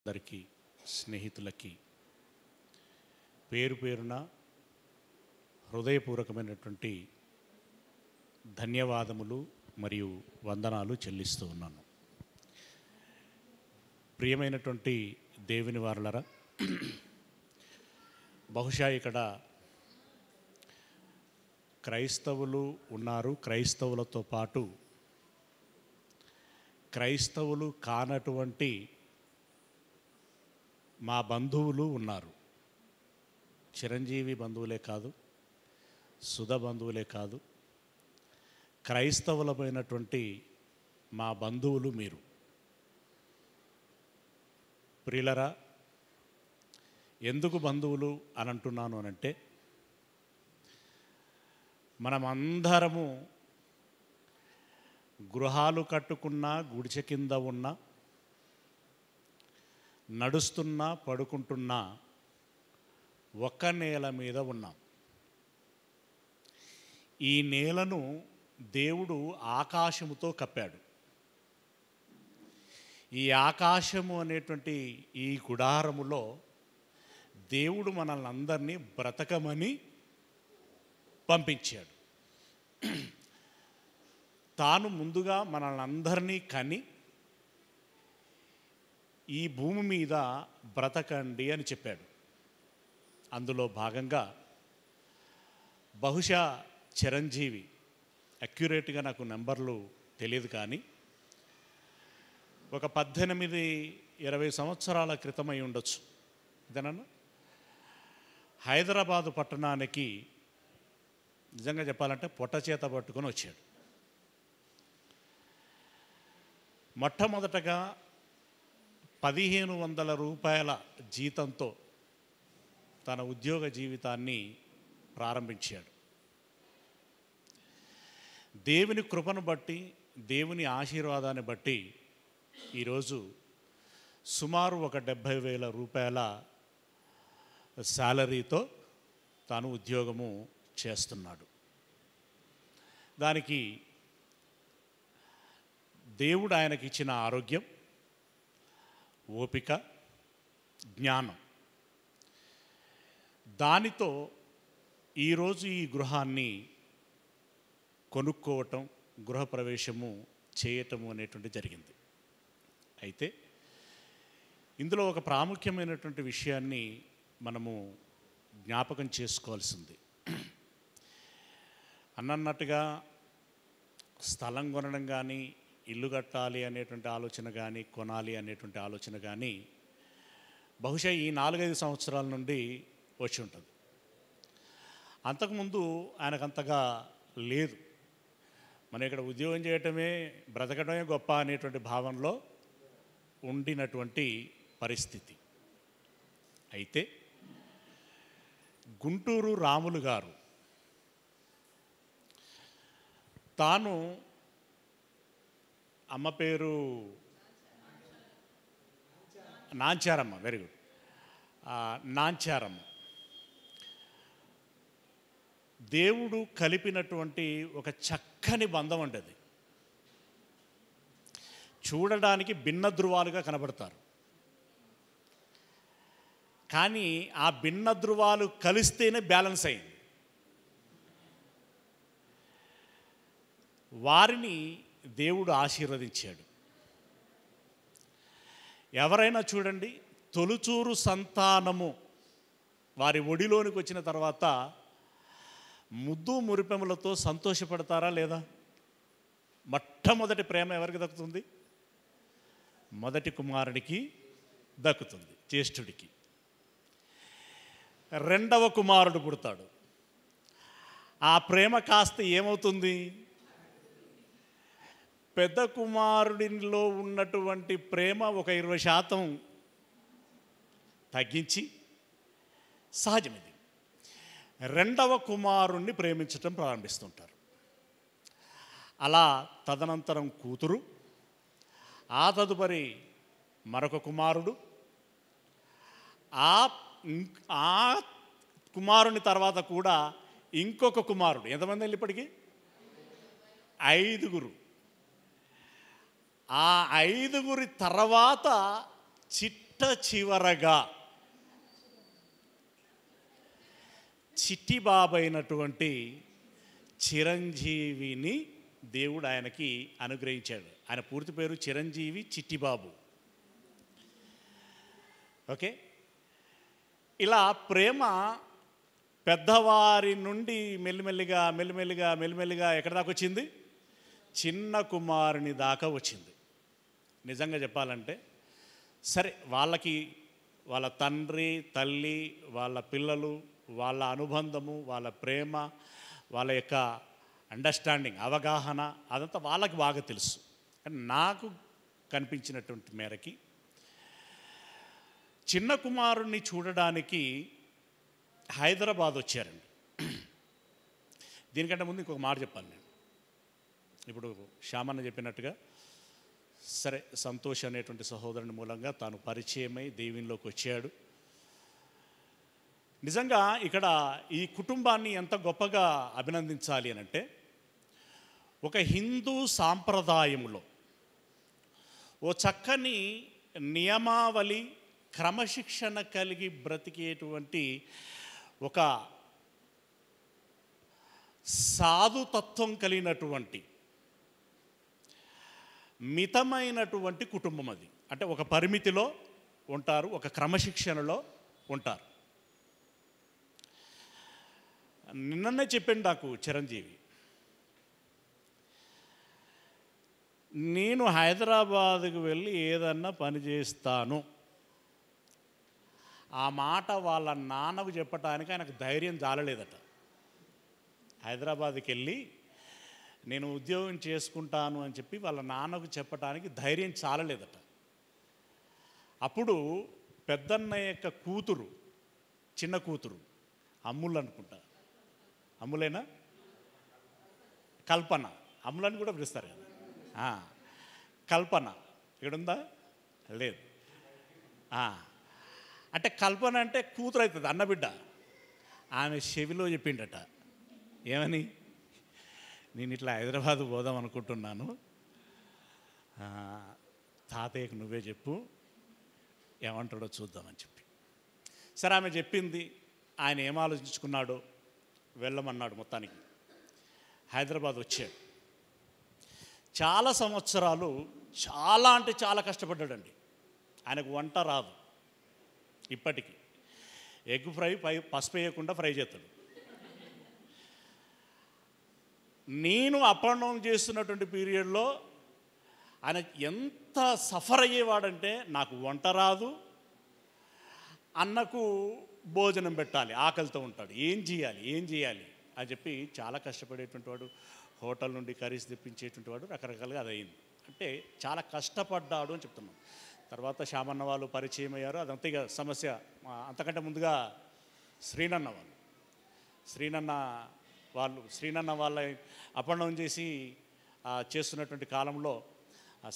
అందరికీ స్నేహితులకి పేరు పేరున హృదయపూర్వకమైనటువంటి ధన్యవాదములు మరియు వందనాలు చెల్లిస్తూ ఉన్నాను. ప్రియమైనటువంటి దేవుని వారలరా, బహుశా ఇక్కడ క్రైస్తవులు ఉన్నారు, క్రైస్తవులతో పాటు క్రైస్తవులు కానటువంటి మా బంధువులు ఉన్నారు. చిరంజీవి బంధువులే కాదు, సుధ బంధువులే కాదు, క్రైస్తవులమైనటువంటి మా బంధువులు మీరు. ప్రియులరా, ఎందుకు బంధువులు అని అంటున్నాను అనంటే, మనమందరము గృహాలు కట్టుకున్నా, గుడిచె కింద ఉన్నా, నడుస్తున్నా, పడుకుంటున్నా ఒక్క నేల మీద ఉన్నాం. ఈ నేలను దేవుడు ఆకాశముతో కప్పాడు. ఈ ఆకాశము అనేటువంటి ఈ గుడారములో దేవుడు మనల్ని అందరినీ బ్రతకమని పంపించాడు. తాను ముందుగా మనల్ని అందరినీ కని ఈ భూమి మీద బ్రతకండి అని చెప్పాడు. అందులో భాగంగా బహుశా చిరంజీవి, అక్యురేట్గా నాకు నెంబర్లు తెలియదు కానీ, ఒక 18-20 సంవత్సరాల క్రితమై ఉండొచ్చు, ఇదేనన్నా, హైదరాబాదు పట్టణానికి నిజంగా చెప్పాలంటే పొట్ట చేత పట్టుకొని వచ్చాడు. మొట్టమొదటగా 1500 రూపాయల జీతంతో తన ఉద్యోగ జీవితాన్ని ప్రారంభించాడు. దేవుని కృపను బట్టి, దేవుని ఆశీర్వాదాన్ని బట్టి ఈరోజు సుమారు ఒక 70,000 రూపాయల శాలరీతో తాను ఉద్యోగము చేస్తున్నాడు. దానికి దేవుడు ఆయనకి ఇచ్చిన ఆరోగ్యం, ఓపిక, జ్ఞానం, దానితో ఈరోజు ఈ గృహాన్ని కొనుక్కోవటం, గృహప్రవేశము చేయటము అనేటువంటి జరిగింది. అయితే ఇందులో ఒక ప్రాముఖ్యమైనటువంటి విషయాన్ని మనము జ్ఞాపకం చేసుకోవాల్సింది. అన్నట్టుగా స్థలం కొనడం కానీ, ఇల్లు కట్టాలి అనేటువంటి ఆలోచన కానీ, కొనాలి అనేటువంటి ఆలోచన కానీ బహుశా ఈ 4-5 సంవత్సరాల నుండి వచ్చి ఉంటుంది. అంతకుముందు ఆయనకంతగా లేదు. మనం ఇక్కడ ఉద్యోగం చేయటమే, బ్రతకడమే గొప్ప అనేటువంటి భావనలో ఉండినటువంటి పరిస్థితి. అయితే గుంటూరు రాములు గారు తాను, అమ్మ పేరు నాంచారమ్మ, వెరీ గుడ్, నాంచారమ్మ, దేవుడు కలిపినటువంటి ఒక చక్కని బంధం ఉండేది. చూడడానికి భిన్న ధృవాలుగా కనబడతారు, కానీ ఆ భిన్న ధృవాలు కలిస్తేనే బ్యాలెన్స్ అయింది. వారిని దేవుడు ఆశీర్వదించాడు. ఎవరైనా చూడండి, తొలుచూరు సంతానము వారి ఒడిలోనికి వచ్చిన తర్వాత ముద్దు మురిపెములతో సంతోషపడతారా లేదా? మొట్టమొదటి ప్రేమ ఎవరికి దక్కుతుంది? మొదటి కుమారుడికి దక్కుతుంది, జ్యేష్ఠుడికి. రెండవ కుమారుడు పుడతాడు. ఆ ప్రేమ కాస్త ఏమవుతుంది? పెద్ద కుమారుడిలో ఉన్నటువంటి ప్రేమ ఒక 20% తగ్గించి, సహజమిది, రెండవ కుమారుణ్ణి ప్రేమించటం ప్రారంభిస్తుంటారు. అలా తదనంతరం కూతురు, ఆ తదుపరి మరొక కుమారుడు, ఆ కుమారుని తర్వాత కూడా ఇంకొక కుమారుడు. ఎంతమంది వెళ్ళి ఇప్పటికీ? 5. ఆ 5 తర్వాత చివరగా చిట్టిబాబు అయినటువంటి చిరంజీవిని దేవుడు ఆయనకి అనుగ్రహించాడు. ఆయన పూర్తి పేరు చిరంజీవి చిట్టిబాబు. ఓకే, ఇలా ప్రేమ పెద్దవారి నుండి మెల్లిమెల్లిగా మెల్లిమెల్లిగా మెల్లిమెల్లిగా ఎక్కడి దాకా వచ్చింది? చిన్న కుమారుని దాకా వచ్చింది. నిజంగా చెప్పాలంటే సరే, వాళ్ళకి వాళ్ళ తండ్రి తల్లి, వాళ్ళ పిల్లలు, వాళ్ళ అనుబంధము, వాళ్ళ ప్రేమ, వాళ్ళ యొక్క అండర్స్టాండింగ్, అవగాహన, అదంతా వాళ్ళకి బాగా తెలుసు. కానీ నాకు కనిపించినటువంటి మేరకి చిన్న కుమారుణ్ణి చూడడానికి హైదరాబాద్ వచ్చారండి. దీనికంటే ముందు ఇంకొక మాట చెప్పాలి నేను. ఇప్పుడు శ్యామన్న చెప్పినట్టుగా సరే, సంతోష్ అనేటువంటి సహోదరుని మూలంగా తాను పరిచయమై దేవునిలోకి వచ్చాడు. నిజంగా ఇక్కడ ఈ కుటుంబాన్ని ఎంత గొప్పగా అభినందించాలి అని అంటే, ఒక హిందూ సాంప్రదాయంలో ఓ చక్కని నియమావళి, క్రమశిక్షణ కలిగి బ్రతికేటువంటి ఒక సాధుతత్వం కలిగినటువంటి మితమైనటువంటి కుటుంబం అది. అంటే ఒక పరిమితిలో ఉంటారు, ఒక క్రమశిక్షణలో ఉంటారు. నిన్ననే చెప్పిండు నాకు చిరంజీవి, నేను హైదరాబాద్కు వెళ్ళి ఏదన్నా పని చేస్తాను, ఆ మాట వాళ్ళ నాన్నకు చెప్పటానికి ఆయనకు ధైర్యం చాలలేదట. హైదరాబాద్కి వెళ్ళి నేను ఉద్యోగం చేసుకుంటాను అని చెప్పి వాళ్ళ నాన్నకు చెప్పటానికి ధైర్యం చాలలేదట. అప్పుడు పెద్దన్నయ్య యొక్క కూతురు, చిన్న కూతురు, అమ్ములు అనుకుంటా, అమ్ములేనా, కల్పన, అమ్ములని కూడా పిలుస్తారు కదా, కల్పన ఇక్కడుందా? లేదు. అంటే కల్పన అంటే కూతురు అవుతుంది, అన్నబిడ్డ. ఆమె చెవిలో చెప్పిండట, ఏమని, నేను ఇట్లా హైదరాబాద్ పోదాం అనుకుంటున్నాను, తాతయ్యకు నువ్వే చెప్పు, ఏమంటాడో చూద్దామని చెప్పి. సరే, ఆమె చెప్పింది. ఆయన ఏం ఆలోచించుకున్నాడో వెళ్ళమన్నాడు. మొత్తానికి హైదరాబాద్ వచ్చాడు. చాలా సంవత్సరాలు చాలా అంటే చాలా కష్టపడ్డాడండి. ఆయనకు వంట రాదు ఇప్పటికీ. ఎగ్ ఫ్రై పసుపు వేయకుండా ఫ్రై చేస్తాడు. నేను అప్ అండ్ డౌన్ చేస్తున్నటువంటి పీరియడ్లో ఆయన ఎంత సఫర్ అయ్యేవాడంటే, నాకు వంట రాదు, అన్నకు భోజనం పెట్టాలి, ఆకలితో ఉంటాడు, ఏం చేయాలి అని చెప్పి చాలా కష్టపడేటువంటి వాడు. హోటల్ నుండి కర్రీస్ తెప్పించేటువంటి వాడు, రకరకాలుగా అది అయింది. అంటే చాలా కష్టపడ్డాడు అని చెప్తున్నాం. తర్వాత శ్యామన్న వాళ్ళు పరిచయం అయ్యారు. అదంతా ఇక సమస్య. అంతకంటే ముందుగా శ్రీనన్న వాళ్ళ అప్ అండ్ డౌన్ చేసి చేస్తున్నటువంటి కాలంలో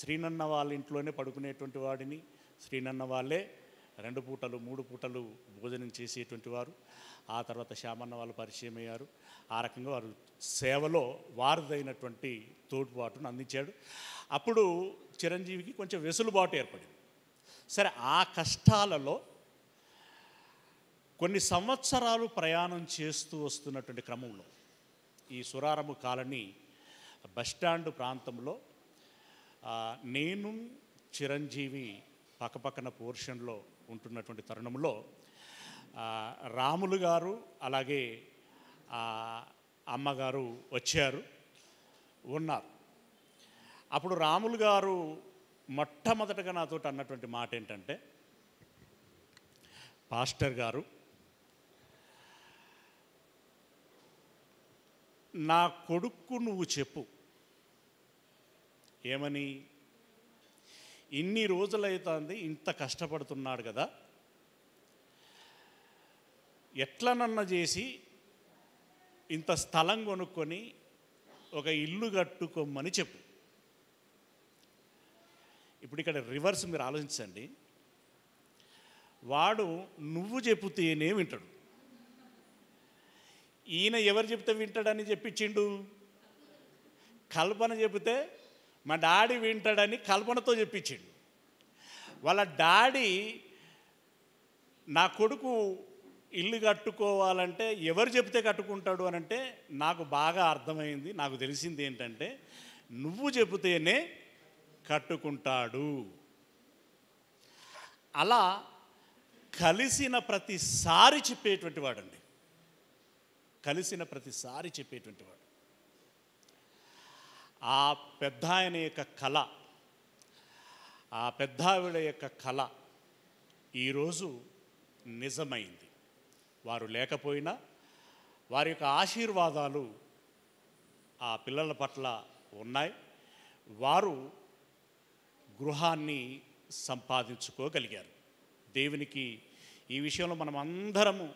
శ్రీనన్న వాళ్ళ ఇంట్లోనే పడుకునేటువంటి వాడిని, శ్రీనన్న వాళ్ళే 2 పూటలు 3 పూటలు భోజనం చేసేటువంటి వారు. ఆ తర్వాత శ్యామన్న వాళ్ళు పరిచయం అయ్యారు. ఆ రకంగా వారు సేవలో వారిదైనటువంటి తోడ్పాటును అందించాడు. అప్పుడు చిరంజీవికి కొంచెం వెసులుబాటు ఏర్పడింది. సరే, ఆ కష్టాలలో కొన్ని సంవత్సరాలు ప్రయాణం చేస్తూ వస్తున్నటువంటి క్రమంలో ఈ సురారము కాలనీ బస్టాండ్ ప్రాంతంలో నేను చిరంజీవి పక్కపక్కన పోర్షన్లో ఉంటున్నటువంటి తరుణంలో రాములు గారు అలాగే అమ్మగారు ఉన్నారు. అప్పుడు రాములు గారు మొట్టమొదటగా నాతో అన్నటువంటి మాట ఏంటంటే, పాస్టర్ గారు, నా కొడుకు నువ్వు చెప్పు, ఏమని, ఇన్ని రోజులైతుంది ఇంత కష్టపడుతున్నాడు కదా, ఎట్లనన్నా చేసి ఇంత స్థలం కొనుక్కొని ఒక ఇల్లు కట్టుకోమని చెప్పు. ఇప్పుడు ఇక్కడ రివర్స్ మీరు ఆలోచించండి. వాడు నువ్వు చెబితేనే వింటాడు. ఈయన ఎవరు చెప్తే వింటాడని చెప్పించిండు? కల్పన చెబితే మా డాడీ వింటాడని కల్పనతో చెప్పించిండు. వాళ్ళ డాడీ నా కొడుకు ఇల్లు కట్టుకోవాలంటే ఎవరు చెప్తే కట్టుకుంటాడు అని అంటే నాకు బాగా అర్థమైంది, నాకు తెలిసింది ఏంటంటే నువ్వు చెబితేనే కట్టుకుంటాడు. అలా కలిసిన ప్రతిసారి చెప్పేటువంటి వాడండి, కలిసిన ప్రతిసారి చెప్పేటువంటి వాడు. ఆ పెద్ద ఆయన యొక్క కళ, ఆ పెద్ద ఆవిడ యొక్క కళ ఈరోజు నిజమైంది. వారు లేకపోయినా వారి యొక్క ఆశీర్వాదాలు ఆ పిల్లల పట్ల ఉన్నాయి. వారు గృహాన్ని సంపాదించుకోగలిగారు. దేవునికి ఈ విషయంలో మనం అందరము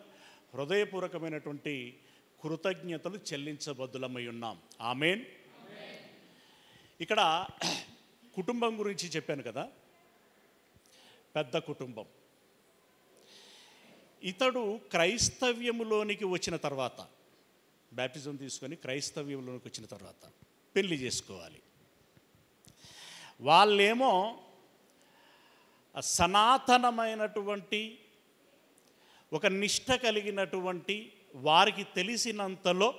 హృదయపూర్వకమైనటువంటి కృతజ్ఞతలు చెల్లించబద్దులమై ఉన్నాం. ఆమేన్. ఇక్కడ కుటుంబం గురించి చెప్పాను కదా, పెద్ద కుటుంబం. ఇతడు క్రైస్తవ్యములోనికి వచ్చిన తర్వాత, బ్యాప్టిజం తీసుకొని క్రైస్తవ్యంలోనికి వచ్చిన తర్వాత పెళ్లి చేసుకోవాలి. వాళ్ళేమో సనాతనమైనటువంటి ఒక నిష్ఠ కలిగినటువంటి వారికి తెలిసినంతలో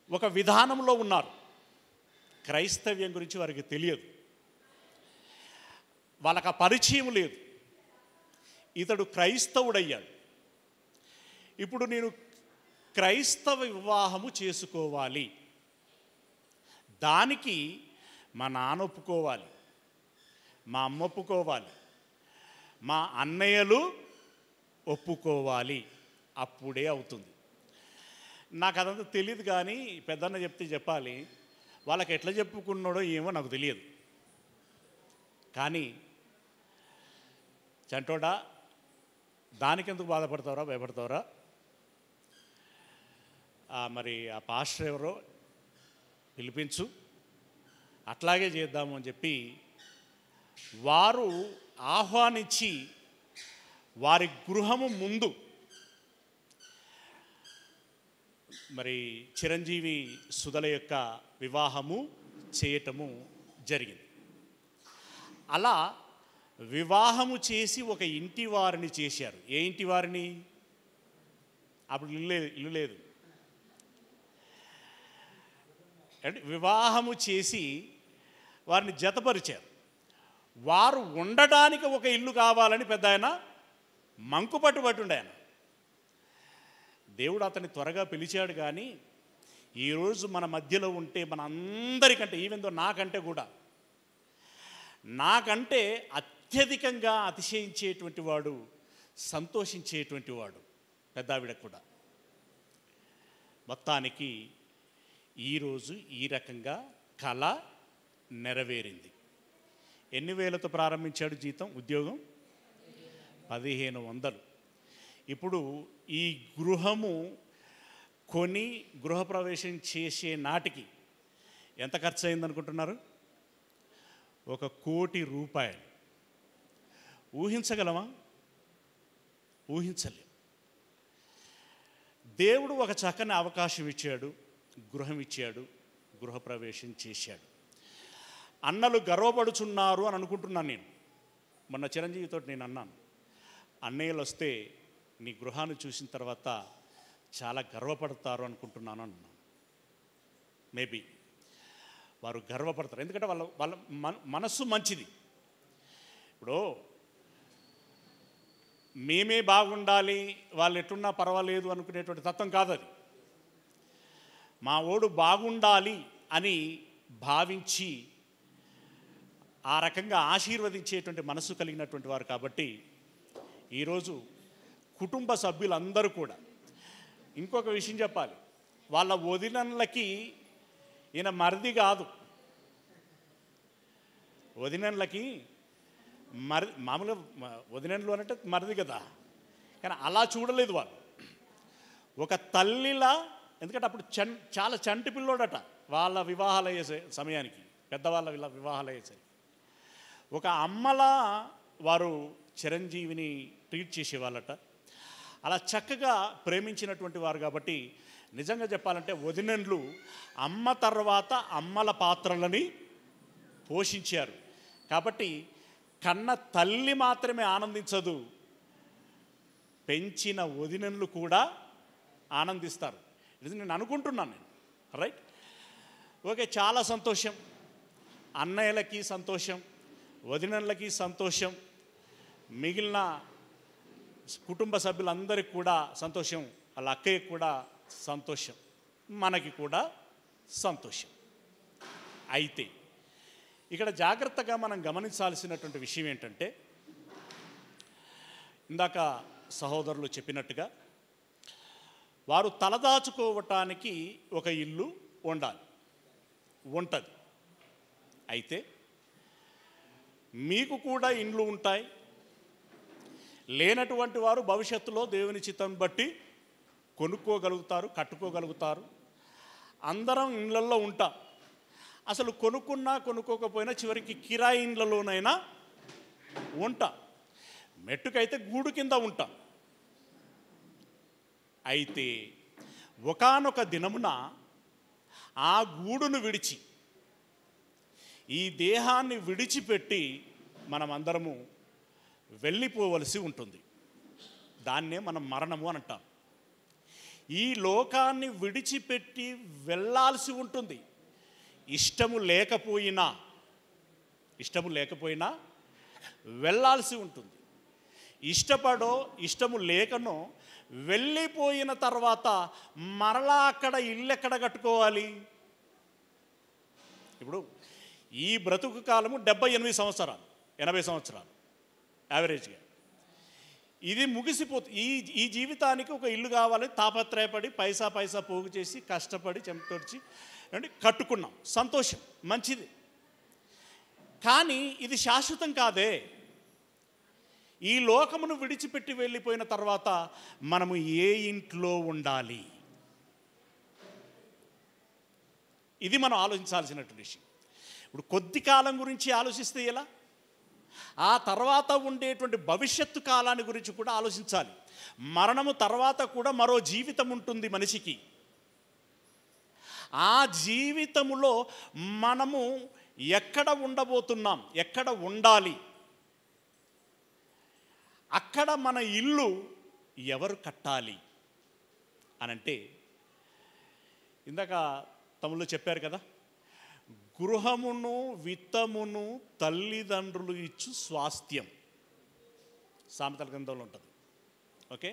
ఒక విధానంలో ఉన్నారు. క్రైస్తవ్యం గురించి వారికి తెలియదు, వాళ్ళకి ఆ పరిచయం లేదు. ఇతడు క్రైస్తవుడయ్యాడు. ఇప్పుడు నేను క్రైస్తవ వివాహము చేసుకోవాలి, దానికి మా నాన్న ఒప్పుకోవాలి, మా అమ్మ ఒప్పుకోవాలి, మా అన్నయ్యలు ఒప్పుకోవాలి, అప్పుడే అవుతుంది. నాకు అదంతా తెలియదు, కానీ పెద్దన్న చెప్తే చెప్పాలి. వాళ్ళకి ఎట్లా చెప్పుకున్నాడో ఏమో నాకు తెలియదు. కానీ చంటోడా, దానికెందుకు బాధపడతావరా, భయపడతావరా? మరి ఆ పాస్టర్ ఎవరో పిలిపించు, అట్లాగే చేద్దాము అని చెప్పి వారు ఆహ్వానించి వారి గృహము ముందు మరి చిరంజీవి సుధల యొక్క వివాహము చేయటము జరిగింది. అలా వివాహము చేసి ఒక ఇంటి వారిని చేశారు. ఏ ఇంటి వారిని? అప్పుడు ఇల్లు లేదు. అంటే వివాహము చేసి వారిని జతపరిచారు. వారు ఉండడానికి ఒక ఇల్లు కావాలని పెద్ద ఆయన మంకుపట్టు పట్టుండే. ఆయన దేవుడు అతన్ని త్వరగా పిలిచాడు. కానీ ఈరోజు మన మధ్యలో ఉంటే మన అందరికంటే, ఈవెందో నాకంటే అత్యధికంగా అతిశయించేటువంటి వాడు, సంతోషించేటువంటి వాడు పెద్దావిడ కూడా. మొత్తానికి ఈరోజు ఈ రకంగా కళ నెరవేరింది. ఎన్ని వేలతో ప్రారంభించాడు ఉద్యోగం? 1500. ఇప్పుడు ఈ గృహము కొని గృహప్రవేశం చేసే నాటికి ఎంత ఖర్చు అయిందనుకుంటున్నారు? 1 కోటి రూపాయలు. ఊహించగలమా? ఊహించలేం. దేవుడు ఒక చక్కని అవకాశం ఇచ్చాడు, గృహం ఇచ్చాడు, గృహప్రవేశం చేశాడు. అన్నలు గర్వపడుచున్నారు అని అనుకుంటున్నాను నేను. మొన్న చిరంజీవితో నేను అన్నాను, అన్నయ్యలు వస్తే నీ గృహాన్ని చూసిన తర్వాత చాలా గర్వపడతారు అనుకుంటున్నాను అన్నాను. మేబీ వారు గర్వపడతారు, ఎందుకంటే వాళ్ళ మనస్సు మంచిది. ఇప్పుడు మేమే బాగుండాలి, వాళ్ళు ఎట్టున్నా పర్వాలేదు అనుకునేటువంటి తత్వం కాదు అది. మా ఓడు బాగుండాలి అని భావించి ఆ రకంగా ఆశీర్వదించేటువంటి మనసు కలిగినటువంటి వారు. కాబట్టి ఈరోజు కుటుంబ సభ్యులందరూ కూడా, ఇంకొక విషయం చెప్పాలి, వాళ్ళ వదినలకి ఈయన మరిది కాదు. వదినలకి మామూలుగా వదినలు అంటే మరిది కదా, కానీ అలా చూడలేదు వాళ్ళు. ఒక తల్లిలా, ఎందుకంటే అప్పుడు చాలా చంటి పిల్లోడట వాళ్ళ వివాహాలు అయ్యే సమయానికి, పెద్దవాళ్ళ వివాహాలు అయ్యేసరికి. ఒక అమ్మలా వారు చిరంజీవిని ట్రీట్ చేసేవాళ్ళట. అలా చక్కగా ప్రేమించినటువంటి వారు. కాబట్టి నిజంగా చెప్పాలంటే వదినలు అమ్మ తర్వాత అమ్మల పాత్రలని పోషించారు. కాబట్టి కన్న తల్లి మాత్రమే ఆనందించదు, పెంచిన వదినలు కూడా ఆనందిస్తారు. ఇది నేను అనుకుంటున్నాను నేను. రైట్, ఓకే, చాలా సంతోషం. అన్నయ్యలకి సంతోషం, వదినలకి సంతోషం, మిగిలిన కుటుంబ సభ్యులందరికీ కూడా సంతోషం, వాళ్ళ అక్కయ్యకి కూడా సంతోషం, మనకి కూడా సంతోషం. అయితే ఇక్కడ జాగ్రత్తగా మనం గమనించాల్సినటువంటి విషయం ఏంటంటే, ఇందాక సహోదరులు చెప్పినట్టుగా వారు తలదాచుకోవటానికి ఒక ఇల్లు ఉండాలి, ఉంటుంది. అయితే మీకు కూడా ఇండ్లు ఉంటాయి. లేనటువంటి వారు భవిష్యత్తులో దేవుని చిత్తం బట్టి కొనుక్కోగలుగుతారు, కట్టుకోగలుగుతారు. అందరం ఇండ్లల్లో ఉంటాం. అసలు కొనుక్కున్నా కొనుక్కోకపోయినా చివరికి కిరాయి ఇండ్లలోనైనా ఉంటాం. మెట్టుకైతే గూడు కింద ఉంటాం. అయితే ఒకానొక దినమున ఆ గూడును విడిచి, ఈ దేహాన్ని విడిచిపెట్టి మనమందరము వెళ్ళిపోవలసి ఉంటుంది. దాన్నే మనం మరణము అని అంటాం. ఈ లోకాన్ని విడిచిపెట్టి వెళ్ళాల్సి ఉంటుంది. ఇష్టము లేకపోయినా వెళ్ళాల్సి ఉంటుంది. ఇష్టపడో ఇష్టము లేకనో వెళ్ళిపోయిన తర్వాత మరలా అక్కడ ఇల్లు ఎక్కడ కట్టుకోవాలి? ఇప్పుడు ఈ బ్రతుకు కాలము 78 సంవత్సరాలు, 80 సంవత్సరాలు యావరేజ్గా. ఇది ముగిసిపోతుంది. ఈ జీవితానికి ఒక ఇల్లు కావాలని తాపత్రయపడి పైసా పోగు చేసి కష్టపడి చెమటొడిచి అంటే కట్టుకున్నాం. సంతోషం, మంచిది. కానీ ఇది శాశ్వతం కాదే. ఈ లోకమును విడిచిపెట్టి వెళ్ళిపోయిన తర్వాత మనము ఏ ఇంట్లో ఉండాలి? ఇది మనం ఆలోచించాల్సినటువంటి విషయం. ఇప్పుడు కొద్ది కాలం గురించి ఆలోచిస్తే ఎలా? ఆ తర్వాత ఉండేటువంటి భవిష్యత్తు కాలాన్ని గురించి కూడా ఆలోచించాలి. మరణము తర్వాత కూడా మరో జీవితం ఉంటుంది మనిషికి. ఆ జీవితములో మనము ఎక్కడ ఉండబోతున్నాం, ఎక్కడ ఉండాలి, అక్కడ మన ఇల్లు ఎవరు కట్టాలి అనంటే, ఇందాక తమ్ముళ్ళు చెప్పారు కదా, గృహమును విత్తమును తల్లిదండ్రులు ఇచ్చు స్వాస్థ్యం, సామెతల గ్రంథంలో ఉంటుంది. ఓకే,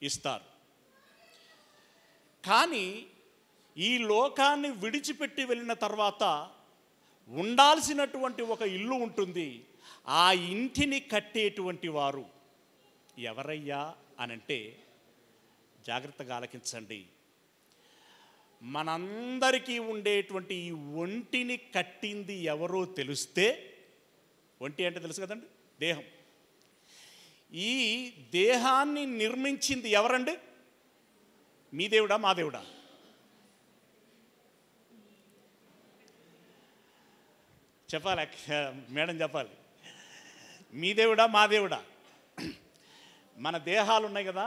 ఇస్తారు. కానీ ఈ లోకాన్ని విడిచిపెట్టి వెళ్ళిన తర్వాత ఉండాల్సినటువంటి ఒక ఇల్లు ఉంటుంది. ఆ ఇంటిని కట్టేటువంటి వారు ఎవరయ్యా అనంటే, జాగ్రత్తగా ఆలకించండి. మనందరికీ ఉండేటువంటి ఈ ఒంటిని కట్టింది ఎవరో తెలిస్తే, ఒంటి అంటే తెలుసు కదండి, దేహం. ఈ దేహాన్ని నిర్మించింది ఎవరండి? మీ దేవుడా, మా దేవుడా? చెప్పాలి మేడం, చెప్పాలి. మీ దేవుడా, మా దేవుడా? మన దేహాలు ఉన్నాయి కదా,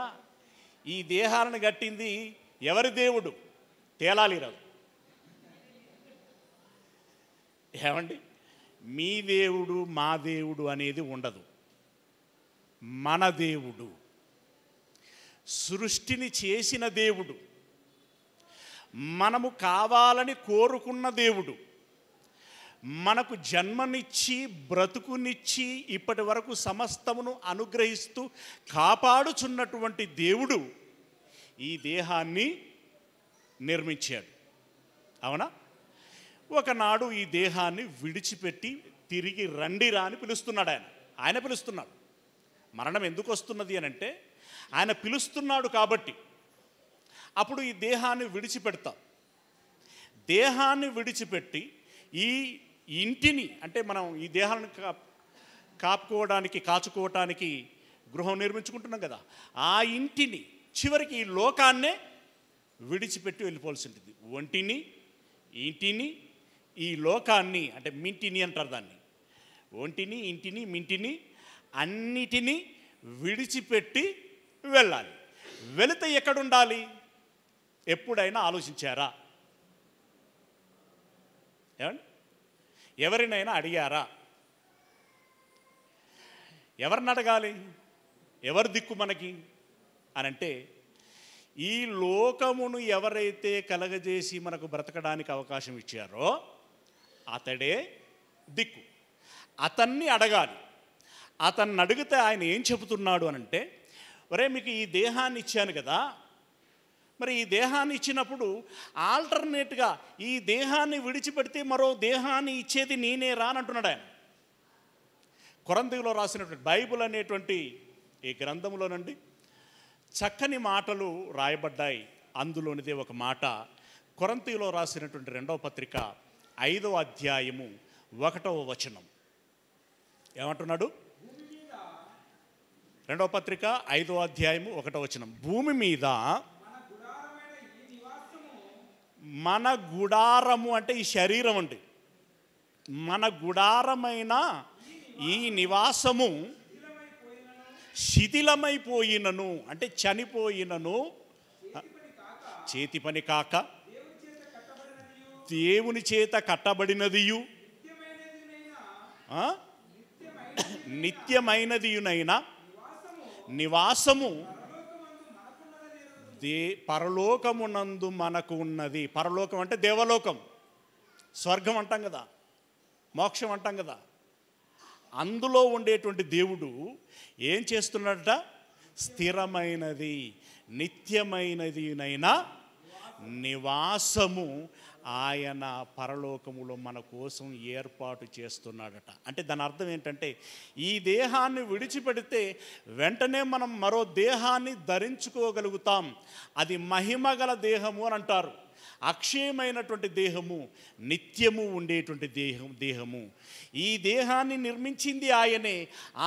ఈ దేహాలను కట్టింది ఎవరి దేవుడు? తేలాలి రాదు. ఏమండి, మీ దేవుడు మా దేవుడు అనేది ఉండదు. మన దేవుడు, సృష్టిని చేసిన దేవుడు, మనము కావాలని కోరుకున్న దేవుడు, మనకు జన్మనిచ్చి బ్రతుకునిచ్చి ఇప్పటి వరకు సమస్తమును అనుగ్రహిస్తూ కాపాడుచున్నటువంటి దేవుడు ఈ దేహాన్ని నిర్మించాడు. అవునా? ఒకనాడు ఈ దేహాన్ని విడిచిపెట్టి తిరిగి రండిరా అని పిలుస్తున్నాడు. ఆయన పిలుస్తున్నాడు. మరణం ఎందుకు వస్తున్నది అని అంటే, ఆయన పిలుస్తున్నాడు కాబట్టి అప్పుడు ఈ దేహాన్ని విడిచిపెడతాం. దేహాన్ని విడిచిపెట్టి ఈ ఇంటిని, అంటే మనం ఈ దేహాన్ని కాచుకోవటానికి గృహం నిర్మించుకుంటున్నాం కదా, ఆ ఇంటిని చివరికి ఈ లోకాన్నే విడిచిపెట్టి వెళ్ళిపోవాల్సి ఉంటుంది. ఒంటిని, ఇంటిని, ఈ లోకాన్ని, అంటే మింటిని అంటారు దాన్ని, ఒంటిని, ఇంటిని, మింటిని అన్నిటినీ విడిచిపెట్టి వెళ్ళాలి. వెళితే ఎక్కడుండాలి? ఎప్పుడైనా ఆలోచించారా? ఏమండి, ఎవరినైనా అడిగారా? ఎవరిని అడగాలి? ఎవరు దిక్కు మనకి అని అంటే, ఈ లోకమును ఎవరైతే కలగజేసి మనకు బ్రతకడానికి అవకాశం ఇచ్చారో అతడే దిక్కు. అతన్ని అడగాలి. అతన్ని అడిగితే ఆయన ఏం చెబుతున్నాడు అనంటే, ఒరే మీకు ఈ దేహాన్ని ఇచ్చాను కదా, మరి ఈ దేహాన్ని ఇచ్చినప్పుడు ఆల్టర్నేట్గా ఈ దేహాన్ని విడిచిపెడితే మరో దేహాన్ని ఇచ్చేది నేనే రా అని అంటున్నాడు ఆయన. కొరంథీయులో రాసినటువంటి బైబిల్ అనేటువంటి ఈ గ్రంథంలో నుండి చక్కని మాటలు రాయబడ్డాయి. అందులోనిదే ఒక మాట కొరంథీయులో రాసినటువంటి 2వ పత్రిక 5వ అధ్యాయము 1వ వచనం. ఏమంటున్నాడు? 2వ పత్రిక 5వ అధ్యాయము 1వ వచనం. భూమి మీద మన గుడారము అంటే ఈ శరీరం అండి, మన గుడారమైన ఈ నివాసము శిథిలమైపోయినను అంటే చనిపోయినను, చేతి పని కాక దేవుని చేత కట్టబడినదియు నిత్యమైనదియునైనా నివాసము పరలోకమునందు మనకు ఉన్నది. పరలోకం అంటే దేవలోకం, స్వర్గం అంటాం కదా, మోక్షం అంటాం కదా. అందులో ఉండేటువంటి దేవుడు ఏం చేస్తున్నాడట? స్థిరమైనది నిత్యమైనదినైనా నివాసము ఆయన పరలోకములో మన కోసం ఏర్పాటు చేస్తున్నాడట. అంటే దాని అర్థం ఏంటంటే, ఈ దేహాన్ని విడిచిపెడితే వెంటనే మనం మరో దేహాన్ని ధరించుకోగలుగుతాం. అది మహిమగల దేహము అని అంటారు. అక్షయమైనటువంటి దేహము, నిత్యము ఉండేటువంటి దేహము. ఈ దేహాన్ని నిర్మించింది ఆయనే,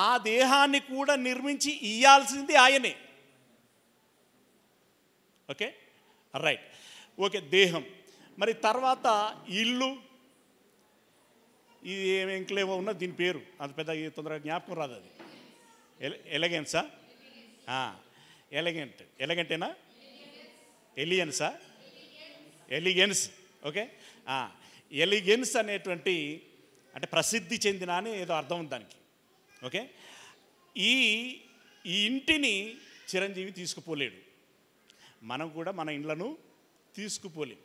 ఆ దేహాన్ని కూడా నిర్మించి ఇయ్యాల్సింది ఆయనే. Okay, right, okay. దేహం, మరి తర్వాత ఇల్లు. ఇది ఇంకలేమో ఉన్నది, దీని పేరు అది పెద్ద తొందరగా జ్ఞాపకం రాదు. అది ఎలగెన్సా? ఎలగెంటేనా? ఎలియన్సా? ఎలిగెన్స్. ఓకే, ఎలిగెన్స్ అనేటువంటి అంటే ప్రసిద్ధి చెందిన అని ఏదో అర్థం ఉంది దానికి. ఓకే, ఈ ఇంటిని చిరంజీవి తీసుకుపోలేడు, మనం కూడా మన ఇండ్లను తీసుకుపోలేం.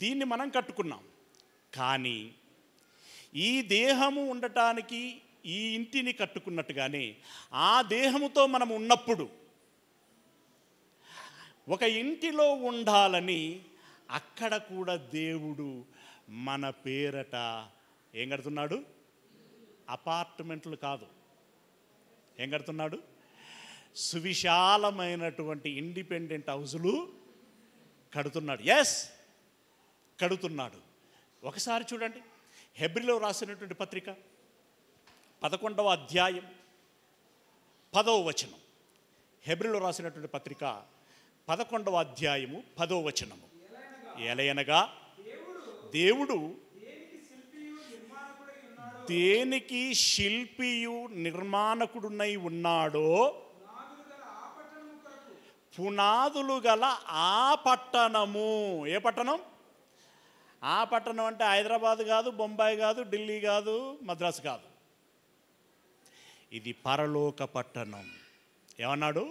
దీన్ని మనం కట్టుకున్నాం. కానీ ఈ దేహము ఉండటానికి ఈ ఇంటిని కట్టుకున్నట్టుగానే ఆ దేహముతో మనం ఉన్నప్పుడు ఒక ఇంటిలో ఉండాలని అక్కడ కూడా దేవుడు మన పేరట ఏం కడుతున్నాడు? అపార్ట్మెంట్లు కాదు, ఏం కడుతున్నాడు? సువిశాలమైనటువంటి ఇండిపెండెంట్ హౌజులు కడుతున్నాడు. ఎస్, కడుతున్నాడు. ఒకసారి చూడండి, హెబ్రీలో రాసినటువంటి పత్రిక 11వ అధ్యాయం 10వ వచనం. హెబ్రీలో రాసినటువంటి పత్రిక 11వ అధ్యాయము 10వ వచనము. ఎలయనగా దేవుడు దేనికి శిల్పియు నిర్మాణకుడునై ఉన్నాడో, పునాదులు గల ఆ పట్టణము. ఏ పట్టణం? ఆ పట్టణం అంటే హైదరాబాద్ కాదు, బొంబాయి కాదు, ఢిల్లీ కాదు, మద్రాసు కాదు. ఇది పరలోక పట్టణం. ఏమన్నాడు?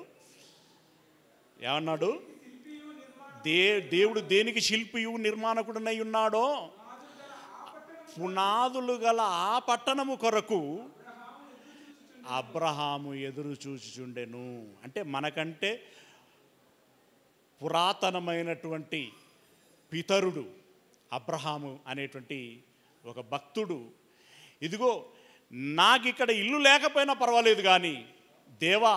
దేవుడు దేనికి శిల్పియు నిర్మాణకుడునై ఉన్నాడో, పునాదులు గల ఆ పట్టణము కొరకు అబ్రహాము ఎదురు చూచుచుండెను. అంటే మనకంటే పురాతనమైనటువంటి పితరుడు అబ్రహాము అనేటువంటి ఒక భక్తుడు, ఇదిగో నాకు ఇక్కడ ఇల్లు లేకపోయినా పర్వాలేదు కానీ దేవా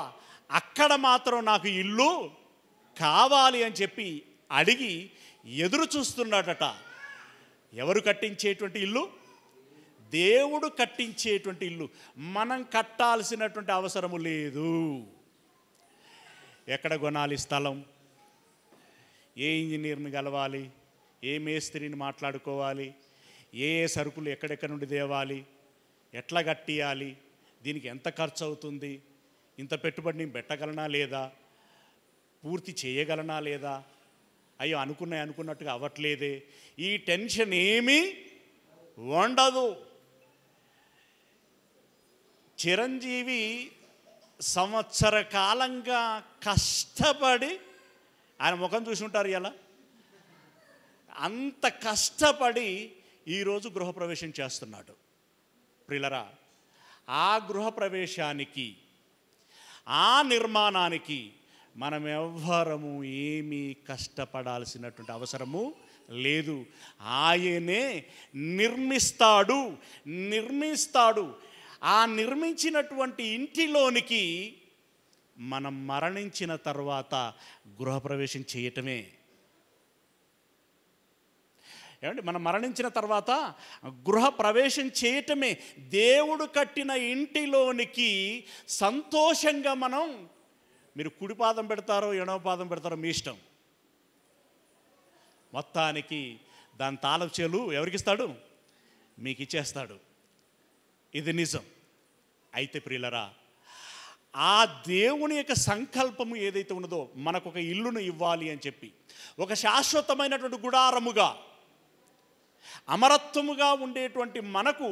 అక్కడ మాత్రం నాకు ఇల్లు కావాలి అని చెప్పి అడిగి ఎదురు చూస్తున్నాడట. ఎవరు కట్టించేటువంటి ఇల్లు? దేవుడు కట్టించేటువంటి ఇల్లు. మనం కట్టాల్సినటువంటి అవసరము లేదు. ఎక్కడ కొనాలి స్థలం? ఏ ఇంజనీర్ని కలవాలి? ఏ మేస్త్రిని మాట్లాడుకోవాలి? ఏ సరుకులు ఎక్కడెక్కడ నుండి తేవాలి? ఎట్లా కట్టియాలి? దీనికి ఎంత ఖర్చు అవుతుంది? ఇంత పెట్టుబడిని పెట్టగలనా లేదా? పూర్తి చేయగలనా లేదా? అయ్యో అనుకున్నట్టుగా అవ్వట్లేదే, ఈ టెన్షన్ ఏమీ ఉండదు. చిరంజీవి సంవత్సర కాలంగా కష్టపడి, ఆయన ముఖం చూసి ఉంటారు ఇలా, అంత కష్టపడి ఈరోజు గృహప్రవేశం చేస్తున్నాడు. ప్రియులరా, ఆ గృహప్రవేశానికి, ఆ నిర్మాణానికి మనం ఎవ్వరము ఏమీ కష్టపడాల్సినటువంటి అవసరము లేదు. ఆయనే నిర్మిస్తాడు. ఆ నిర్మించినటువంటి ఇంటిలోనికి మనం మరణించిన తర్వాత గృహప్రవేశం చేయటమే. ఏమండి, మనం మరణించిన తర్వాత గృహప్రవేశం చేయటమే. దేవుడు కట్టిన ఇంటిలోనికి సంతోషంగా మనం, మీరు కుడి పాదం పెడతారో ఎడమ పాదం పెడతారో మీ ఇష్టం, మొత్తానికి దాని తాళపు చేలు ఎవరికి ఇస్తాడు? మీకు ఇచ్చేస్తాడు. ఇది నిజం. అయితే ప్రియులరా, ఆ దేవుని యొక్క సంకల్పము ఏదైతే ఉన్నదో, మనకు ఒక ఇల్లును ఇవ్వాలి అని చెప్పి, ఒక శాశ్వతమైనటువంటి గుడారముగా, అమరత్వముగా ఉండేటువంటి మనకు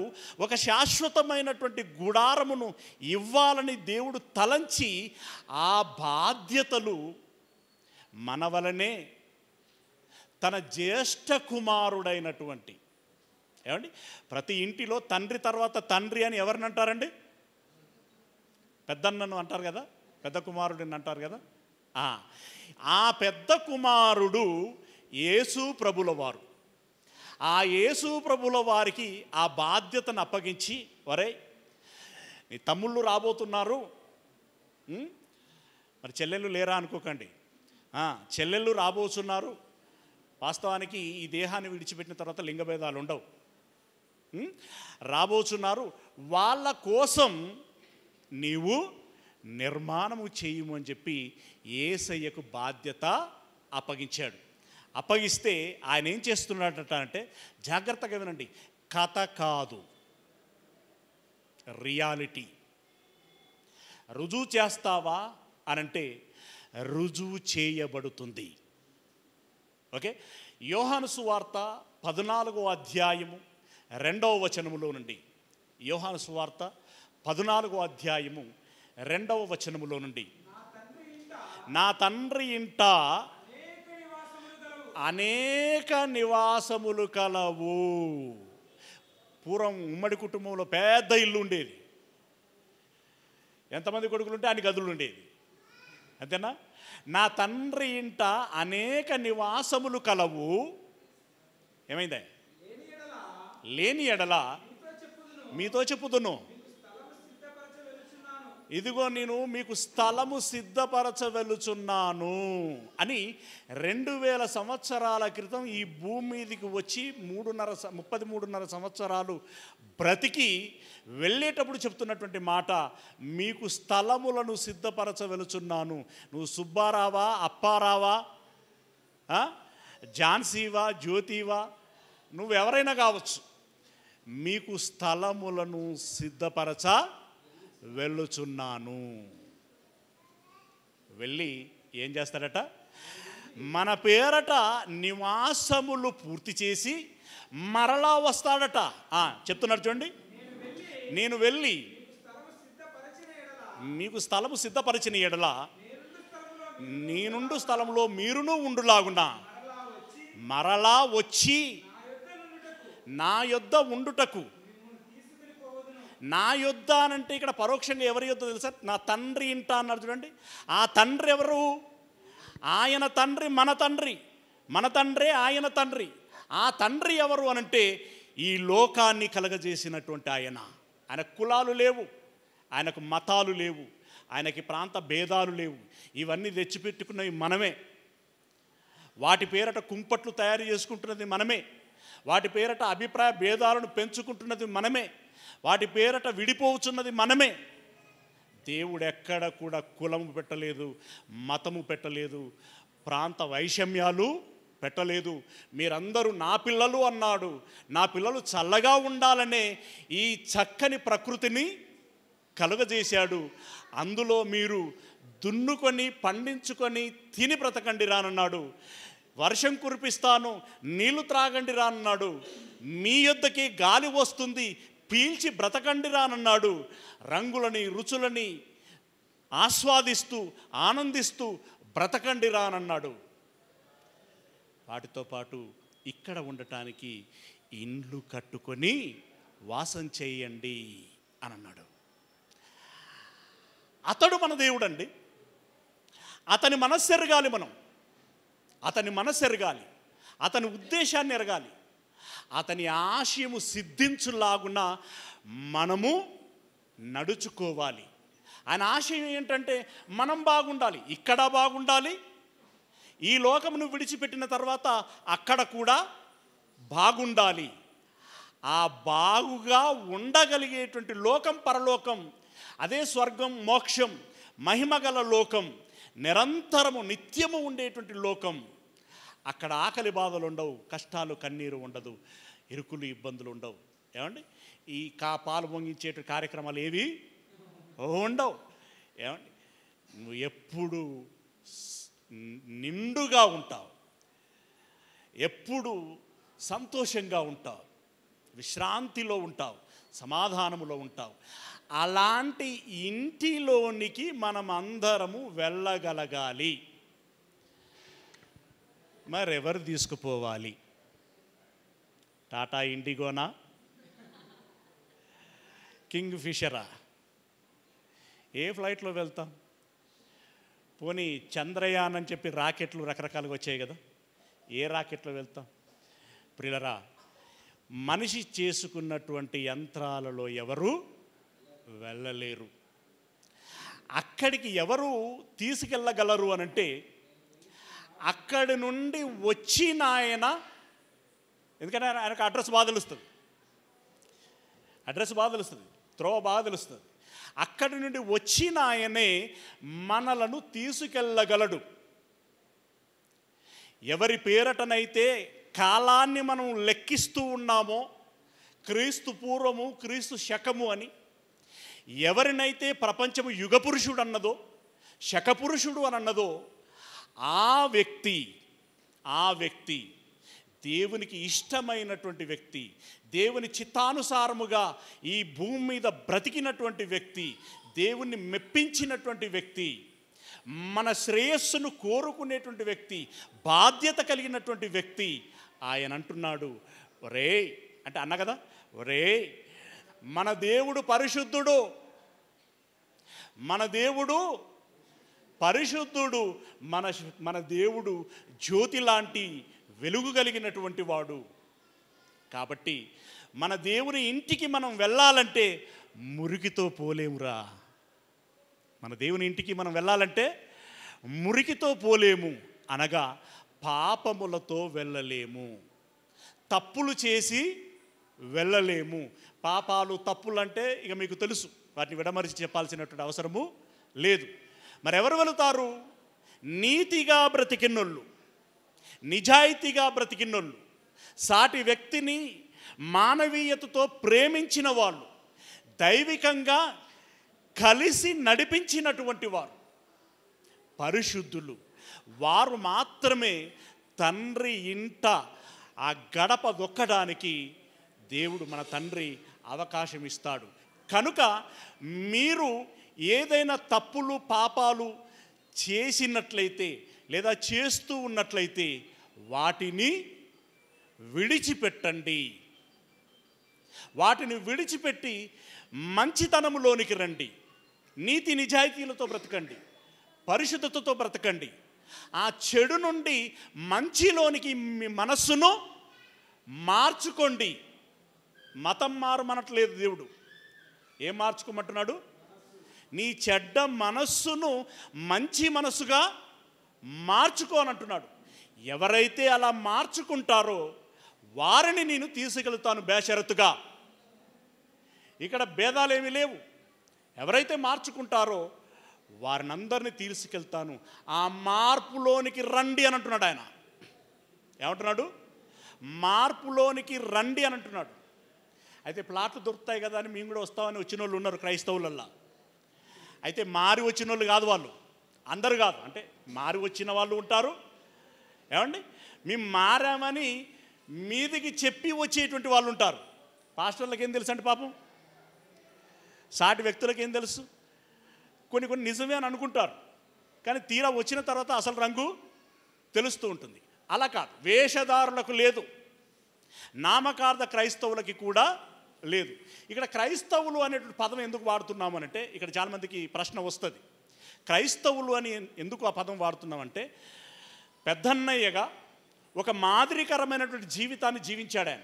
ఒక శాశ్వతమైనటువంటి గుడారమును ఇవ్వాలని దేవుడు తలంచి, ఆ బాధ్యతలు మన వలనే తన జ్యేష్ఠ కుమారుడైనటువంటి, ఏమండి, ప్రతి ఇంటిలో తండ్రి తర్వాత తండ్రి అని ఎవరిని అంటారండి? పెద్దన్నను అంటారు కదా, పెద్ద కుమారుడిని అంటారు కదా. ఆ పెద్ద కుమారుడు యేసు ప్రభుల వారు. ఆ యేసు ప్రభుల వారికి ఆ బాధ్యతను అప్పగించి, వరే నీ తమ్ముళ్ళు రాబోతున్నారు, మరి చెల్లెళ్ళు లేరా అనుకోకండి, చెల్లెళ్ళు రాబోతున్నారు. వాస్తవానికి ఈ దేహాన్ని విడిచిపెట్టిన తర్వాత లింగభేదాలు ఉండవు. రాబోతున్నారు, వాళ్ళ కోసం నీవు నిర్మాణము చేయము అని చెప్పి యేసయ్యకు బాధ్యత అప్పగించాడు. అప్పగిస్తే ఆయన ఏం చేస్తున్నాడట అంటే, జాగ్రత్తగా వినండి, కథ కాదు, రియాలిటీ. రుజువు చేస్తావా అనంటే రుజువు చేయబడుతుంది. ఓకే, యోహాను సువార్త 14వ అధ్యాయము 2వ వచనములో నుండి, యోహాను సువార్త 14వ అధ్యాయము 2వ వచనములో నుండి, నా తండ్రి ఇంట అనేక నివాసములు కలవు. పూర్వం ఉమ్మడి కుటుంబంలో పెద్ద ఇల్లు ఉండేది. ఎంతమంది కొడుకులుంటే అన్ని గదులు ఉండేది, అంతేనా? నా తండ్రి ఇంట అనేక నివాసములు కలవు. ఏమైందా? లేని ఎడల మీతో చెప్పుదును, ఇదిగో నేను మీకు స్థలము సిద్ధపరచవెలుచున్నాను అని 2000 సంవత్సరాల క్రితం ఈ భూమి మీదకి వచ్చి 33.5 సంవత్సరాలు బ్రతికి వెళ్ళేటప్పుడు చెప్తున్నటువంటి మాట, మీకు స్థలములను సిద్ధపరచవెలుచున్నాను. నువ్వు సుబ్బారావా, అప్పారావా, ఝాన్సీవా, జ్యోతివా, నువ్వెవరైనా కావచ్చు, మీకు స్థలములను సిద్ధపరచ వెళ్ళుచున్నాను. వెళ్ళి ఏం చేస్తాడట? మన పేరట నివాసములు పూర్తి చేసి మరలా వస్తాడట. చెప్తున్నాడు చూడండి, నేను వెళ్ళి మీకు స్థలము సిద్ధపరిచిన ఎడల నేనుండు స్థలంలో మీరును ఉండులాగున్నా మరలా వచ్చి నా యొద్ద ఉండుటకు. నా యొద్ద అనంటే ఇక్కడ పరోక్షంగా ఎవరి యొద్ద తెలుసా? నా తండ్రి ఇంట అన్నారు చూడండి. ఆ తండ్రి ఎవరు? ఆయన తండ్రి మన తండ్రి, మన తండ్రే ఆయన తండ్రి. ఆ తండ్రి ఎవరు అనంటే ఈ లోకాన్ని కలగజేసినటువంటి ఆయన. ఆయన కులాలు లేవు, ఆయనకు మతాలు లేవు, ఆయనకి ప్రాంత భేదాలు లేవు. ఇవన్నీ తెచ్చిపెట్టుకున్నవి మనమే. వాటి పేరట కుంపట్లు తయారు చేసుకుంటున్నది మనమే. వాటి పేరట అభిప్రాయ భేదాలను పెంచుకుంటున్నది మనమే. వాటి పేరట విడిపోవచ్చున్నది మనమే. దేవుడు ఎక్కడ కూడా కులము పెట్టలేదు, మతము పెట్టలేదు, ప్రాంత వైషమ్యాలు పెట్టలేదు. మీరందరూ నా పిల్లలు అన్నాడు. నా పిల్లలు చల్లగా ఉండాలనే ఈ చక్కని ప్రకృతిని కలుగజేశాడు. అందులో మీరు దున్నుకొని పండించుకొని తిని బ్రతకండి రానన్నాడు. వర్షం కురిపిస్తాను, నీళ్లు త్రాగండి రానన్నాడు. మీ యొద్దకి గాలి వస్తుంది, పీల్చి బ్రతకండి రానన్నాడు. రంగులని, రుచులని, ఆస్వాదిస్తూ ఆనందిస్తూ బ్రతకండిరా అని అన్నాడు. వాటితో పాటు ఇక్కడ ఉండటానికి ఇండ్లు కట్టుకొని వాసం చేయండి అని అన్నాడు. అతడు మన దేవుడండి. అతని మనస్సు ఎరగాలి, మనం అతని మనస్సు ఎరగాలి, అతని ఉద్దేశాన్ని ఎరగాలి, అతని ఆశయము సిద్ధించులాగున మనము నడుచుకోవాలి. ఆయన ఆశయం ఏంటంటే మనం బాగుండాలి, ఇక్కడ బాగుండాలి, ఈ లోకమును విడిచిపెట్టిన తర్వాత అక్కడ కూడా బాగుండాలి. ఆ బాగుగా ఉండగలిగేటువంటి లోకం పరలోకం, అదే స్వర్గం, మోక్షం, మహిమగల లోకం, నిరంతరము నిత్యము ఉండేటువంటి లోకం. అక్కడ ఆకలి బాధలు ఉండవు, కష్టాలు కన్నీరు ఉండదు, ఇరుకులు ఇబ్బందులు ఉండవు. ఏమండి, ఈ పాలు పొంగించేట కార్యక్రమాలు ఏవి ఉండవు. ఏమండి, నువ్వు ఎప్పుడు నిండుగా ఉంటావు, ఎప్పుడు సంతోషంగా ఉంటావు, విశ్రాంతిలో ఉంటావు, సమాధానములో ఉంటావు. అలాంటి ఇంటిలోనికి మనం అందరము వెళ్ళగలగాలి. మరెవరు తీసుకుపోవాలి? టాటా ఇండిగోనా, కింగ్ ఫిషరా? ఏ ఫ్లైట్లో వెళ్తాం? పోనీ చంద్రయాన్ అని చెప్పి రాకెట్లు రకరకాలుగా వచ్చాయి కదా, ఏ రాకెట్లో వెళ్తాం? ప్రియులరా, మనిషి చేసుకున్నటువంటి యంత్రాలలో ఎవరు వెళ్ళలేరు. అక్కడికి ఎవరు తీసుకెళ్ళగలరు అనంటే అక్కడి నుండి వచ్చిన ఆయన, ఎందుకంటే ఆయనకు అడ్రస్ బాగా తెలుస్తుంది, త్రోవ బాగా తెలుస్తుంది. అక్కడి నుండి వచ్చిన ఆయనే మనలను తీసుకెళ్ళగలడు. ఎవరి పేరటనైతే కాలాన్ని మనం లెక్కిస్తూ ఉన్నామో, క్రీస్తు పూర్వము, క్రీస్తు శకము అని, ఎవరినైతే ప్రపంచము యుగపురుషుడు అన్నదో, శకపురుషుడు అని అన్నదో, ఆ వ్యక్తి దేవునికి ఇష్టమైనటువంటి వ్యక్తి, దేవుని చిత్తానుసారముగా ఈ భూమి మీద బ్రతికినటువంటి వ్యక్తి, దేవుణ్ణి మెప్పించినటువంటి వ్యక్తి, మన శ్రేయస్సును కోరుకునేటువంటి వ్యక్తి, బాధ్యత కలిగినటువంటి వ్యక్తి. ఆయన అంటున్నాడు, ఒరే అంటే అన్న కదా, ఒరే మన దేవుడు పరిశుద్ధుడు, మన దేవుడు పరిశుద్ధుడు, మన దేవుడు జ్యోతి లాంటి వెలుగు కలిగినటువంటి వాడు. కాబట్టి మన దేవుని ఇంటికి మనం వెళ్ళాలంటే మురికితో పోలేమురా. మన దేవుని ఇంటికి మనం వెళ్ళాలంటే మురికితో పోలేము, అనగా పాపములతో వెళ్ళలేము, తప్పులు చేసి వెళ్ళలేము. పాపాలు తప్పులంటే ఇక మీకు తెలుసు, వాటిని విడమరిచి చెప్పాల్సినటువంటి అవసరము లేదు. మరెవరు వెళుతారు? నీతిగా బ్రతికినోళ్ళు, నిజాయితీగా బ్రతికినోళ్ళు, సాటి వ్యక్తిని మానవీయతతో ప్రేమించిన వాళ్ళు, దైవికంగా కలిసి నడిపించినటువంటి వారు, పరిశుద్ధులు, వారు మాత్రమే తండ్రి ఇంట ఆ గడప దొక్కడానికి దేవుడు మన తండ్రి అవకాశం ఇస్తాడు. కనుక మీరు ఏదైనా తప్పులు పాపాలు చేసినట్లయితే లేదా చేస్తూ ఉన్నట్లయితే వాటిని విడిచిపెట్టండి. వాటిని విడిచిపెట్టి మంచితనములోనికి రండి, నీతి నిజాయితీలతో బ్రతకండి, పరిశుద్ధతతో బ్రతకండి. ఆ చెడు నుండి మంచిలోనికి మీ మనస్సును మార్చుకోండి. మతం మారమనట్లేదు దేవుడు. ఏం మార్చుకోమంటున్నాడు? నీ చెడ్డ మనస్సును మంచి మనస్సుగా మార్చుకోనంటున్నాడు. ఎవరైతే అలా మార్చుకుంటారో వారిని నేను తీసుకెళ్తాను బేషరతుగా. ఇక్కడ భేదాలేమీ లేవు. ఎవరైతే మార్చుకుంటారో వారిని అందరినీ తీసుకెళ్తాను. ఆ మార్పులోనికి రండి అని అంటున్నాడు ఆయన. ఏమంటున్నాడు? మార్పులోనికి రండి అని అంటున్నాడు. అయితే ప్లాట్లు దొరుకుతాయి కదా అని మేము కూడా వస్తామని వచ్చిన వాళ్ళు ఉన్నారు క్రైస్తవులల్లా. అయితే మారి వచ్చిన వాళ్ళు కాదు, వాళ్ళు అందరు కాదు, అంటే మారి వచ్చిన వాళ్ళు ఉంటారు. ఏమండి, మేము మారామని మీదికి చెప్పి వచ్చేటువంటి వాళ్ళు ఉంటారు. పాస్టర్లకు ఏం తెలుసు అంటే పాపం, సాటి వ్యక్తులకు ఏం తెలుసు? కొన్ని కొన్ని నిజమే అని అనుకుంటారు, కానీ తీరా వచ్చిన తర్వాత అసలు రంగు తెలుస్తూ ఉంటుంది. అలా కాదు, వేషధారులకు లేదు, నామకార్థ క్రైస్తవులకి కూడా లేదు. ఇక్కడ క్రైస్తవులు అనేటువంటి పదం ఎందుకు వాడుతున్నామనంటే, ఇక్కడ చాలామందికి ప్రశ్న వస్తుంది, క్రైస్తవులు అని ఎందుకు ఆ పదం వాడుతున్నామంటే, పెద్దన్నయ్యగా ఒక మాదిరికరమైనటువంటి జీవితాన్ని జీవించాడు ఆయన.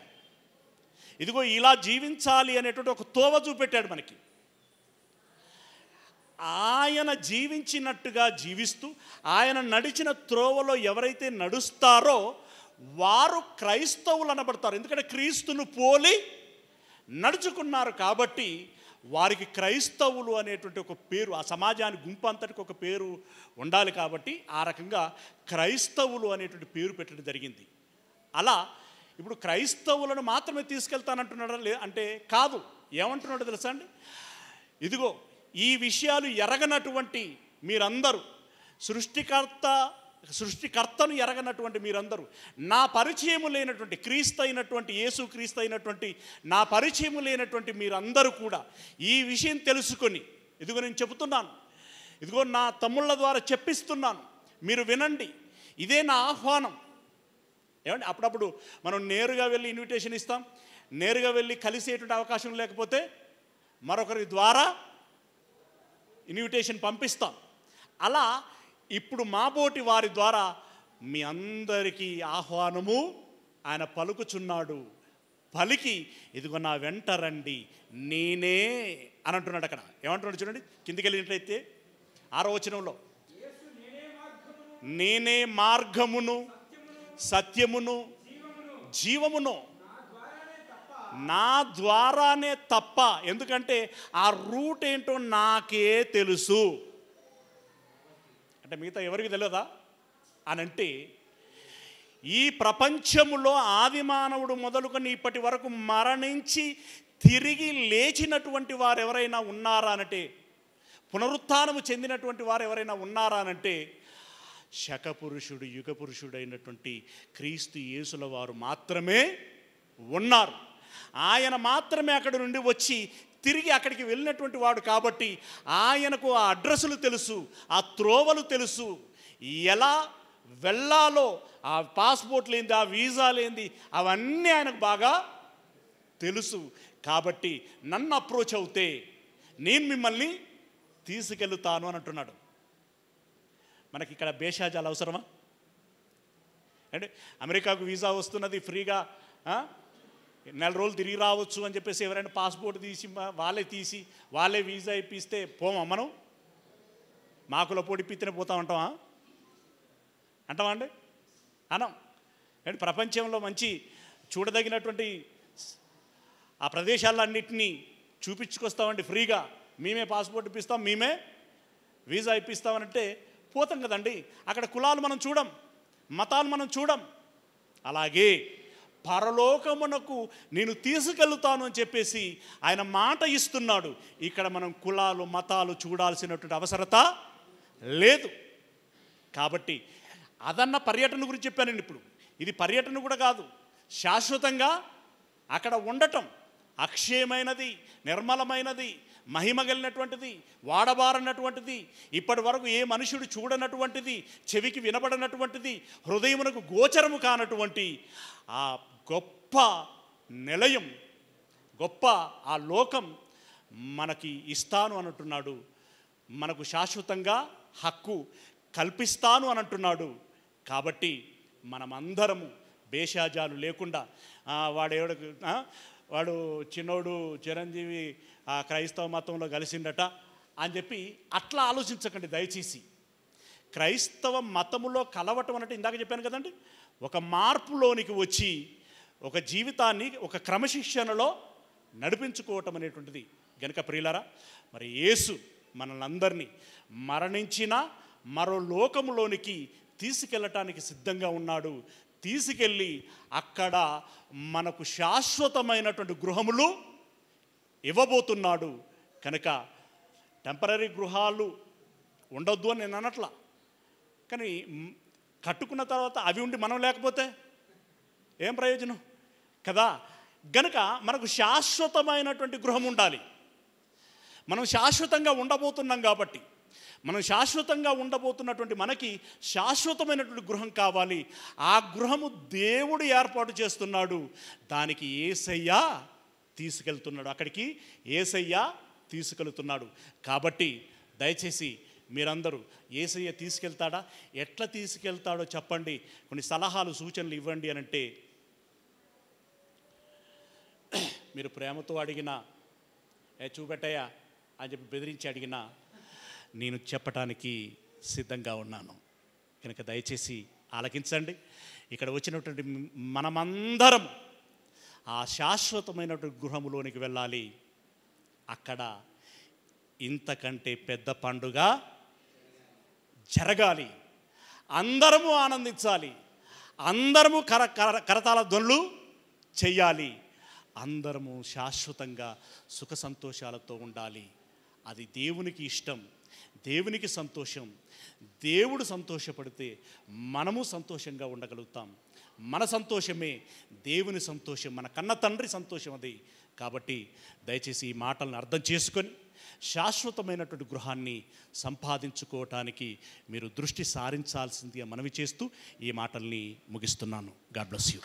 ఇదిగో ఇలా జీవించాలి అనేటువంటి ఒక తోవ చూపెట్టాడు మనకి. ఆయన జీవించినట్టుగా జీవిస్తూ ఆయన నడిచిన త్రోవలో ఎవరైతే నడుస్తారో వారు క్రైస్తవులు అనబడతారు. ఎందుకంటే క్రీస్తును పోలి నడుచుకున్నారు కాబట్టి వారికి క్రైస్తవులు అనేటువంటి ఒక పేరు, ఆ సమాజానికి గుంపు అంతటికి ఒక పేరు ఉండాలి కాబట్టి ఆ రకంగా క్రైస్తవులు అనేటువంటి పేరు పెట్టడం జరిగింది. అలా ఇప్పుడు క్రైస్తవులను మాత్రమే తీసుకెళ్తానంటున్నాడా అంటే కాదు. ఏమంటున్నాడో తెలుసా అండి, ఇదిగో ఈ విషయాలు ఎరగనటువంటి మీరందరూ, సృష్టికర్తను ఎరగనటువంటి మీరందరూ, నా పరిచయము లేనటువంటి క్రీస్తు అయినటువంటి యేసు క్రీస్తు అయినటువంటి నా పరిచయము లేనటువంటి మీరందరూ కూడా ఈ విషయం తెలుసుకొని, ఇదిగో నేను చెబుతున్నాను, ఇదిగో నా తమ్ముళ్ళ ద్వారా చెప్పిస్తున్నాను, మీరు వినండి, ఇదే నా ఆహ్వానం. ఏమంటే అప్పుడప్పుడు మనం నేరుగా వెళ్ళి ఇన్విటేషన్ ఇస్తాం, నేరుగా వెళ్ళి కలిసేటువంటి అవకాశం లేకపోతే మరొకరి ద్వారా ఇన్విటేషన్ పంపిస్తాం. అలా ఇప్పుడు మాబోటి వారి ద్వారా మీ అందరికీ ఆహ్వానము ఆయన పలుకుచున్నాడు. పలికి ఇదిగో నా వెంట రండి నేనే అని అంటున్నాడు. అక్కడ ఏమంటున్నాడు చూడండి, కిందికి వెళ్ళినట్లయితే 6వ వచనంలో, నేనే మార్గమును సత్యమును జీవమును, నా ద్వారానే తప్ప, ఎందుకంటే ఆ రూట్ ఏంటో నాకే తెలుసు. అంటే మిగతా ఎవరికి తెలియదా అని అంటే, ఈ ప్రపంచములో ఆది మానవుడు మొదలుకొని ఇప్పటి వరకు మరణించి తిరిగి లేచినటువంటి వారు ఎవరైనా ఉన్నారా అనంటే, పునరుత్థానము చెందినటువంటి వారు ఎవరైనా ఉన్నారా అనంటే, శకపురుషుడు యుగపురుషుడు అయినటువంటి క్రీస్తు యేసుల వారు మాత్రమే ఉన్నారు. ఆయన మాత్రమే అక్కడి నుండి వచ్చి తిరిగి అక్కడికి వెళ్ళినటువంటి వాడు కాబట్టి ఆయనకు ఆ అడ్రస్లు తెలుసు, ఆ త్రోవలు తెలుసు, ఎలా వెళ్ళాలో, ఆ పాస్పోర్ట్ లేనిది, ఆ వీసా లేనిది, అవన్నీ ఆయనకు బాగా తెలుసు. కాబట్టి నన్ను అప్రోచ్ అవుతే నేను మిమ్మల్ని తీసుకెళ్తాను అని అంటున్నాడు. మనకి ఇక్కడ భేషజాలు అవసరమా? అంటే అమెరికాకు వీసా వస్తున్నది, ఫ్రీగా 4 రోజులు తిరిగి రావచ్చు అని చెప్పేసి ఎవరైనా పాస్పోర్ట్ తీసి వాళ్ళే వీసా ఇప్పిస్తే పోమా మనం? మాకుల పొడి పిత్తిన పోతా ఉంటామా? అంటామా అండి? అనం. అంటే ప్రపంచంలో మంచి చూడదగినటువంటి ఆ ప్రదేశాలన్నింటినీ చూపించుకొస్తామండి ఫ్రీగా, మేమే పాస్పోర్ట్ ఇప్పిస్తాం, మేమే వీసా ఇప్పిస్తామనంటే పోతాం కదండి. అక్కడ కులాలు మనం చూడం, మతాలు మనం చూడం. అలాగే పరలోకమునకు నేను తీసుకెళ్తాను అని చెప్పేసి ఆయన మాట ఇస్తున్నాడు. ఇక్కడ మనం కులాలు మతాలు చూడాల్సినటువంటి అవసరత లేదు. కాబట్టి అదన్న పర్యటన గురించి చెప్పానండి. ఇప్పుడు ఇది పర్యటన కూడా కాదు, శాశ్వతంగా అక్కడ ఉండటం, అక్షయమైనది, నిర్మలమైనది, మహిమగలిగినటువంటిది, వాడబారనటువంటిది, ఇప్పటి వరకు ఏ మనుషుడు చూడనటువంటిది, చెవికి వినబడనటువంటిది, హృదయమునకు గోచరము కానటువంటి ఆ గొప్ప నిలయం, గొప్ప ఆ లోకం మనకి ఇస్తాను అని అంటున్నాడు. మనకు శాశ్వతంగా హక్కు కల్పిస్తాను అని అంటున్నాడు. కాబట్టి మనమందరము భేషజాలు లేకుండా వాడు చిన్నోడు చిరంజీవి ఆ క్రైస్తవ మతంలో కలిసిండట అని చెప్పి అట్లా ఆలోచించకండి దయచేసి. క్రైస్తవ మతములో కలవటం అంటే ఇందాక చెప్పాను కదండి, ఒక మార్పులోనికి వచ్చి ఒక జీవితాన్ని ఒక క్రమశిక్షణలో నడిపించుకోవటం అనేటువంటిది. గనుక ప్రియులారా, మరి యేసు మనల్ని అందరినీ మరణించిన మరో లోకములోనికి తీసుకెళ్ళటానికి సిద్ధంగా ఉన్నాడు. తీసుకెళ్ళి అక్కడ మనకు శాశ్వతమైనటువంటి గృహములు ఇవ్వబోతున్నాడు. కనుక టెంపరరీ గృహాలు ఉండొద్దు అని నేను అనట్లా, కానీ కట్టుకున్న తర్వాత అవి ఉండి మనం లేకపోతే ఏం ప్రయోజనం కదా. గనుక మనకు శాశ్వతమైనటువంటి గృహం ఉండాలి. మనం శాశ్వతంగా ఉండబోతున్నాం కాబట్టి మనం శాశ్వతంగా ఉండబోతున్నటువంటి మనకి శాశ్వతమైనటువంటి గృహం కావాలి. ఆ గృహము దేవుడు ఏర్పాటు చేస్తున్నాడు. దానికి యేసయ్య తీసుకెళ్తున్నాడు. అక్కడికి యేసయ్య తీసుకెళ్తున్నాడు. కాబట్టి దయచేసి మీరందరూ యేసయ్య తీసుకెళ్తాడా, ఎట్లా తీసుకెళ్తాడో చెప్పండి, కొన్ని సలహాలు సూచనలు ఇవ్వండి అని అంటే మీరు ప్రేమతో అడిగినా, చూపెట్టయ్యా అని చెప్పి బెదిరించి అడిగినా నేను చెప్పటానికి సిద్ధంగా ఉన్నాను. కనుక దయచేసి ఆలకించండి. ఇక్కడ వచ్చినటువంటి మనమందరం ఆ శాశ్వతమైనటువంటి గృహములోనికి వెళ్ళాలి. అక్కడ ఇంతకంటే పెద్ద పండుగ జరగాలి. అందరము ఆనందించాలి. అందరము కరతాళ ధ్వనులు చెయ్యాలి. అందరము శాశ్వతంగా సుఖ సంతోషాలతో ఉండాలి. అది దేవునికి ఇష్టం, దేవునికి సంతోషం. దేవుడు సంతోషపడితే మనము సంతోషంగా ఉండగలుగుతాం. మన సంతోషమే దేవుని సంతోషం, మన కన్న తండ్రి సంతోషం అది. కాబట్టి దయచేసి ఈ మాటలను అర్థం చేసుకొని శాశ్వతమైనటువంటి గృహాన్ని సంపాదించుకోవటానికి మీరు దృష్టి సారించాల్సిందిగా మనవి చేస్తూ ఈ మాటల్ని ముగిస్తున్నాను. God bless you.